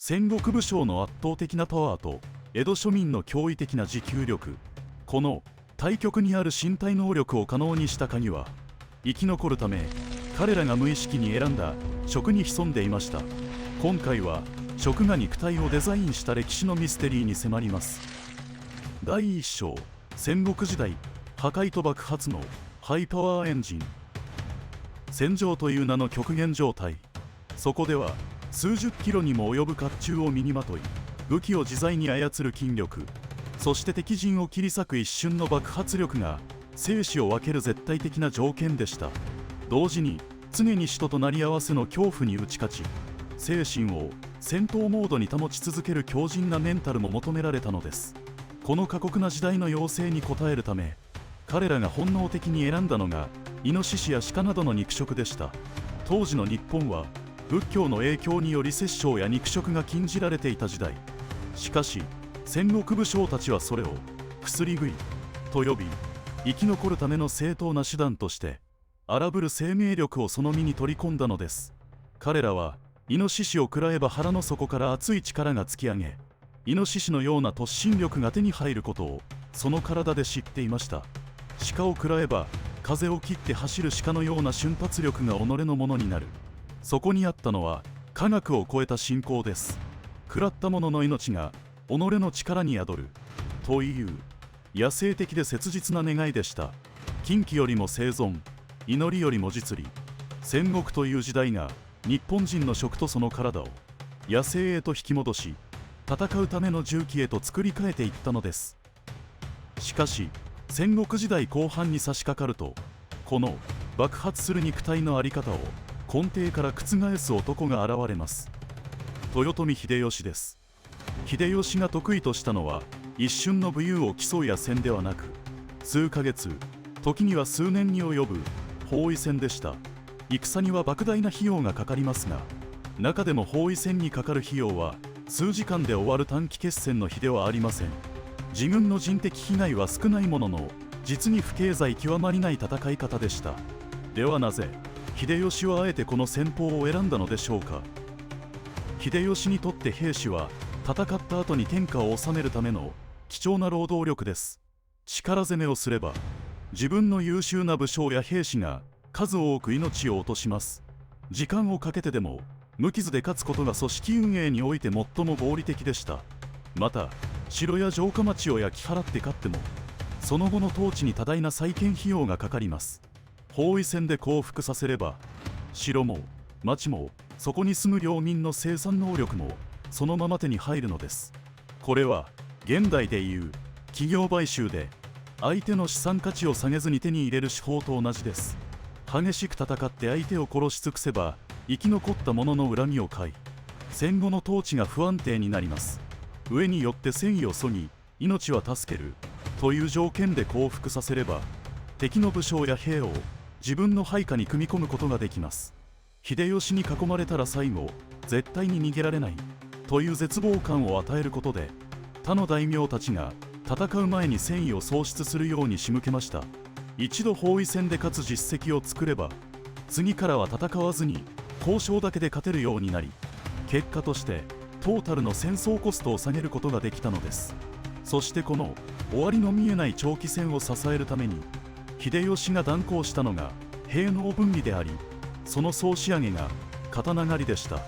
戦国武将の圧倒的なパワーと江戸庶民の驚異的な持久力、この対極にある身体能力を可能にした鍵は、生き残るため彼らが無意識に選んだ食に潜んでいました。今回は食が肉体をデザインした歴史のミステリーに迫ります。第1章、戦国時代破壊と爆発のハイパワーエンジン。戦場という名の極限状態。そこでは数十キロにも及ぶ甲冑を身にまとい、武器を自在に操る筋力、そして敵陣を切り裂く一瞬の爆発力が生死を分ける絶対的な条件でした。同時に常に死と隣り合わせの恐怖に打ち勝ち、精神を戦闘モードに保ち続ける強靭なメンタルも求められたのです。この過酷な時代の要請に応えるため、彼らが本能的に選んだのがイノシシや鹿などの肉食でした。当時の日本は仏教の影響により殺生や肉食が禁じられていた時代。しかし戦国武将たちはそれを薬食いと呼び、生き残るための正当な手段として荒ぶる生命力をその身に取り込んだのです。彼らはイノシシを食らえば腹の底から熱い力が突き上げ、イノシシのような突進力が手に入ることをその体で知っていました。鹿を食らえば風を切って走る鹿のような瞬発力が己のものになる。そこにあったのは科学を超えた信仰です。食らった者の命が己の力に宿るという野生的で切実な願いでした。禁忌よりも生存、祈りよりも実利。戦国という時代が日本人の食とその体を野生へと引き戻し、戦うための重機へと作り変えていったのです。しかし戦国時代後半に差し掛かると、この爆発する肉体の在り方を根底から覆す男が現れます。豊臣秀吉です。秀吉が得意としたのは一瞬の武勇を競いや戦ではなく、数ヶ月、時には数年に及ぶ包囲戦でした。戦には莫大な費用がかかりますが、中でも包囲戦にかかる費用は数時間で終わる短期決戦の比ではありません。自軍の人的被害は少ないものの、実に不経済極まりない戦い方でした。ではなぜ秀吉はあえてこの戦法を選んだのでしょうか。秀吉にとって兵士は戦った後に天下を治めるための貴重な労働力です。力攻めをすれば自分の優秀な武将や兵士が数多く命を落とします。時間をかけてでも無傷で勝つことが組織運営において最も合理的でした。また城や城下町を焼き払って勝っても、その後の統治に多大な再建費用がかかります。包囲戦で降伏させれば、城も町もそこに住む領民の生産能力もそのまま手に入るのです。これは現代でいう企業買収で相手の資産価値を下げずに手に入れる手法と同じです。激しく戦って相手を殺し尽くせば、生き残った者の恨みを買い、戦後の統治が不安定になります。上によって戦意をそぎ、命は助けるという条件で降伏させれば、敵の武将や兵を自分の配下に組み込むことができます。秀吉に囲まれたら最後絶対に逃げられないという絶望感を与えることで、他の大名たちが戦う前に戦意を喪失するように仕向けました。一度包囲戦で勝つ実績を作れば、次からは戦わずに交渉だけで勝てるようになり、結果としてトータルの戦争コストを下げることができたのです。そしてこの終わりの見えない長期戦を支えるために、秀吉が断行したのが兵農分離であり、その総仕上げが刀狩りでした。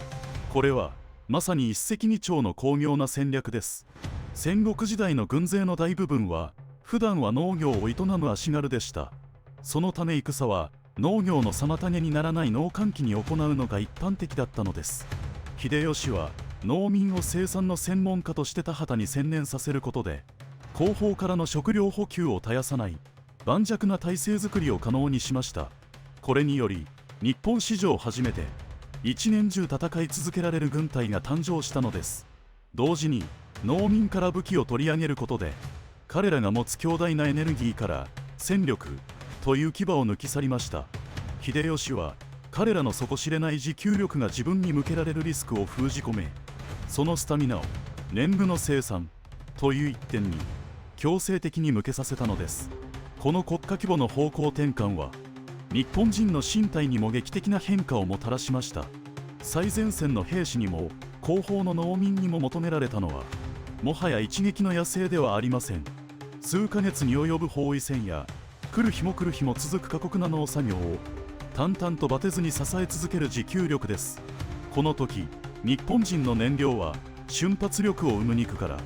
これはまさに一石二鳥の巧妙な戦略です。戦国時代の軍勢の大部分は普段は農業を営む足軽でした。そのため戦は農業の妨げにならない農閑期に行うのが一般的だったのです。秀吉は農民を生産の専門家として田畑に専念させることで、後方からの食料補給を絶やさない盤石な体制づくりを可能にしました。これにより日本史上初めて一年中戦い続けられる軍隊が誕生したのです。同時に農民から武器を取り上げることで、彼らが持つ強大なエネルギーから戦力という牙を抜き去りました。秀吉は彼らの底知れない持久力が自分に向けられるリスクを封じ込め、そのスタミナを年貢の生産という一点に強制的に向けさせたのです。この国家規模の方向転換は日本人の身体にも劇的な変化をもたらしました。最前線の兵士にも後方の農民にも求められたのはもはや一撃の野生ではありません。数ヶ月に及ぶ包囲戦や来る日も続く過酷な農作業を淡々とバテずに支え続ける持久力です。この時日本人の燃料は瞬発力を生む肉から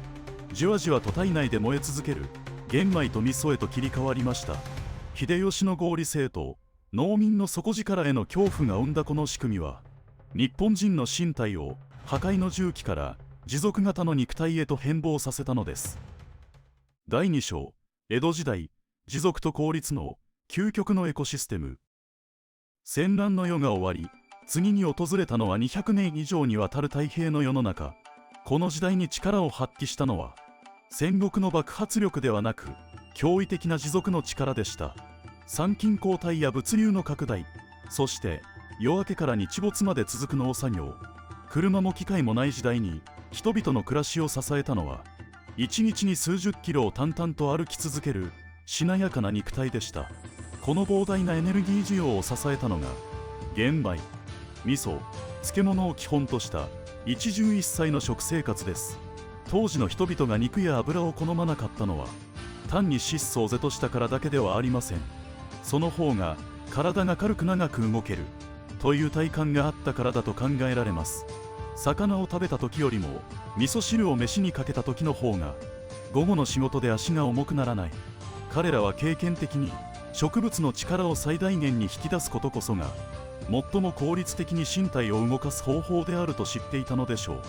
じわじわと体内で燃え続ける玄米と味噌へと切り替わりました。秀吉の合理性と農民の底力への恐怖が生んだこの仕組みは日本人の身体を破壊の重機から持続型の肉体へと変貌させたのです。第2章、江戸時代、持続と効率の究極のエコシステム。戦乱の世が終わり、次に訪れたのは200年以上にわたる太平の世の中。この時代に力を発揮したのは戦国の爆発力ではなく驚異的な持続の力でした。参勤交代や物流の拡大、そして夜明けから日没まで続く農作業、車も機械もない時代に人々の暮らしを支えたのは一日に数十キロを淡々と歩き続けるしなやかな肉体でした。この膨大なエネルギー需要を支えたのが玄米、味噌、漬物を基本とした一汁一菜の食生活です。当時の人々が肉や油を好まなかったのは単に質素ぜとしたからだけではありません。その方が体が軽く長く動けるという体感があったからだと考えられます。魚を食べた時よりも味噌汁を飯にかけた時の方が午後の仕事で足が重くならない。彼らは経験的に植物の力を最大限に引き出すことこそが最も効率的に身体を動かす方法であると知っていたのでしょう。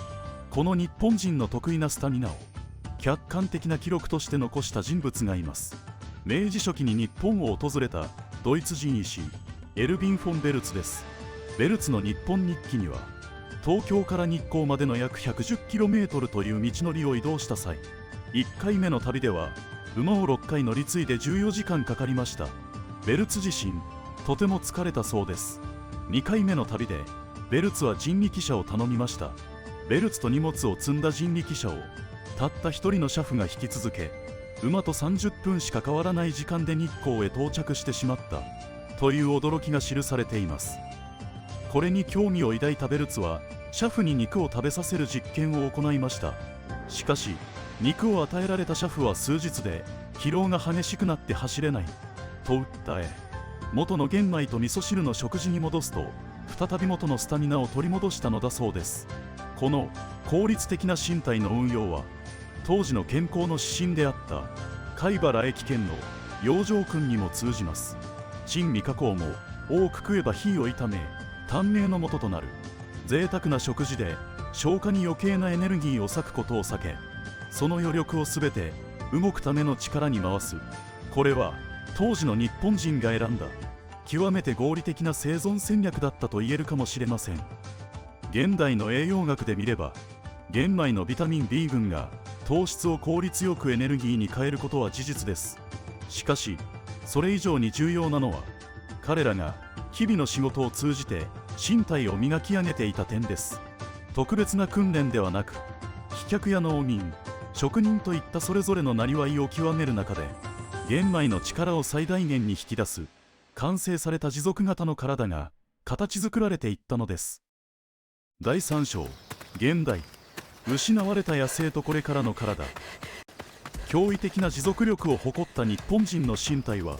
この日本人の得意なスタミナを客観的な記録として残した人物がいます。明治初期に日本を訪れたドイツ人医師エルヴィン・フォン・ベルツです。ベルツの日本日記には東京から日光までの約 110km という道のりを移動した際、1回目の旅では馬を6回乗り継いで14時間かかりました。ベルツ自身とても疲れたそうです。2回目の旅でベルツは人力車を頼みました。ベルツと荷物を積んだ人力車をたった一人の車夫が引き続け、馬と30分しか変わらない時間で日光へ到着してしまったという驚きが記されています。これに興味を抱いたベルツは車夫に肉を食べさせる実験を行いました。しかし肉を与えられた車夫は数日で疲労が激しくなって走れないと訴え、元の玄米と味噌汁の食事に戻すと再び元のスタミナを取り戻したのだそうです。この効率的な身体の運用は当時の健康の指針であった貝原駅県の養生訓にも通じます。珍味加工も多く食えば火を痛め短命の元となる。贅沢な食事で消化に余計なエネルギーを割くことを避け、その余力をすべて動くための力に回す。これは当時の日本人が選んだ極めて合理的な生存戦略だったと言えるかもしれません。現代の栄養学で見れば玄米のビタミン B 群が糖質を効率よくエネルギーに変えることは事実です。しかしそれ以上に重要なのは彼らが日々の仕事を通じて身体を磨き上げていた点です。特別な訓練ではなく、飛脚や農民、職人といったそれぞれのなりわいを極める中で玄米の力を最大限に引き出す完成された持続型の体が形作られていったのです。第3章、現代、失われた野生とこれからの体。驚異的な持続力を誇った日本人の身体は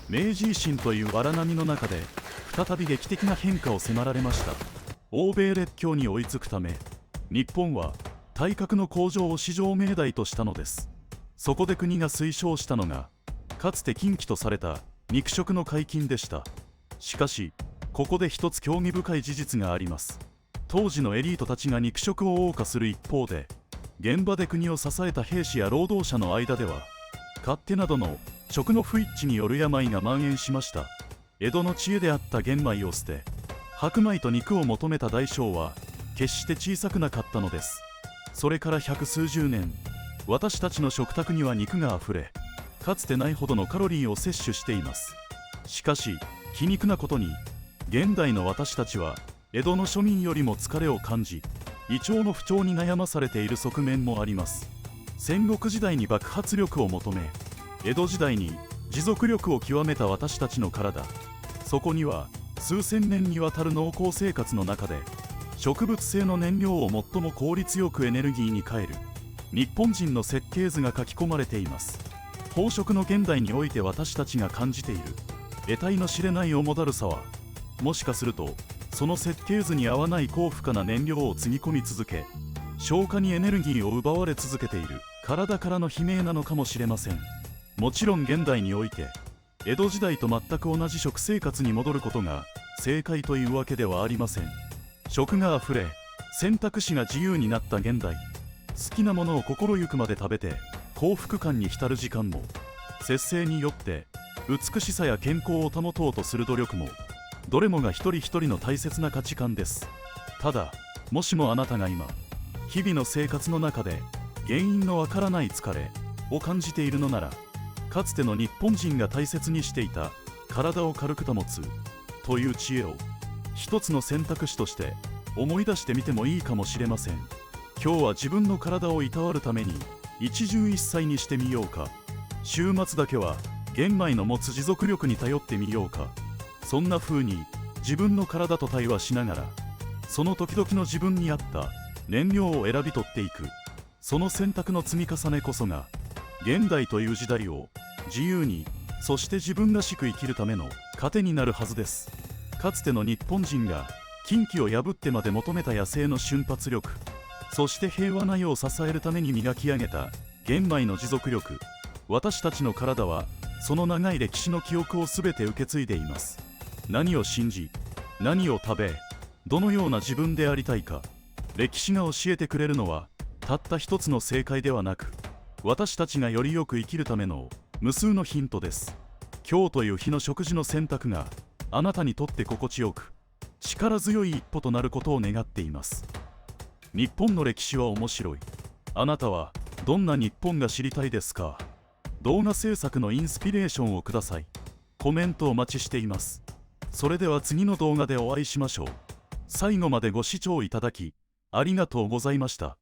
明治維新という荒波の中で再び劇的な変化を迫られました。欧米列強に追いつくため日本は体格の向上を至上命題としたのです。そこで国が推奨したのがかつて禁忌とされた肉食の解禁でした。しかしここで一つ興味深い事実があります。当時のエリートたちが肉食を謳歌する一方で、現場で国を支えた兵士や労働者の間では勝手などの食の不一致による病が蔓延しました。江戸の知恵であった玄米を捨て白米と肉を求めた大小は決して小さくなかったのです。それから百数十年、私たちの食卓には肉があふれ、かつてないほどのカロリーを摂取しています。しかし皮肉なことに現代の私たちは江戸の庶民よりも疲れを感じ、胃腸の不調に悩まされている側面もあります。戦国時代に爆発力を求め、江戸時代に持続力を極めた私たちの体、そこには数千年にわたる農耕生活の中で植物性の燃料を最も効率よくエネルギーに変える日本人の設計図が書き込まれています。飽食の現代において私たちが感じている得体の知れない重だるさは、もしかするとその設計図に合わない高負荷な燃料をつぎ込み続け、消化にエネルギーを奪われ続けている体からの悲鳴なのかもしれません。もちろん現代において江戸時代と全く同じ食生活に戻ることが正解というわけではありません。食があふれ選択肢が自由になった現代、好きなものを心ゆくまで食べて幸福感に浸る時間も、節制によって美しさや健康を保とうとする努力も、どれもが一人一人の大切な価値観です。ただ、もしもあなたが今日々の生活の中で原因のわからない疲れを感じているのなら、かつての日本人が大切にしていた体を軽く保つという知恵を一つの選択肢として思い出してみてもいいかもしれません。今日は自分の体をいたわるために一汁一菜にしてみようか、週末だけは玄米の持つ持続力に頼ってみようか、そんな風に自分の体と対話しながら、その時々の自分に合った燃料を選び取っていく、その選択の積み重ねこそが現代という時代を自由に、そして自分らしく生きるための糧になるはずです。かつての日本人が禁忌を破ってまで求めた野生の瞬発力、そして平和な世を支えるために磨き上げた玄米の持続力、私たちの体はその長い歴史の記憶を全て受け継いでいます。何を信じ、何を食べ、どのような自分でありたいか、歴史が教えてくれるのはたった一つの正解ではなく、私たちがよりよく生きるための無数のヒントです。今日という日の食事の選択があなたにとって心地よく力強い一歩となることを願っています。日本の歴史は面白い。あなたはどんな日本が知りたいですか？動画制作のインスピレーションをください。コメントお待ちしています。それでは次の動画でお会いしましょう。最後までご視聴いただきありがとうございました。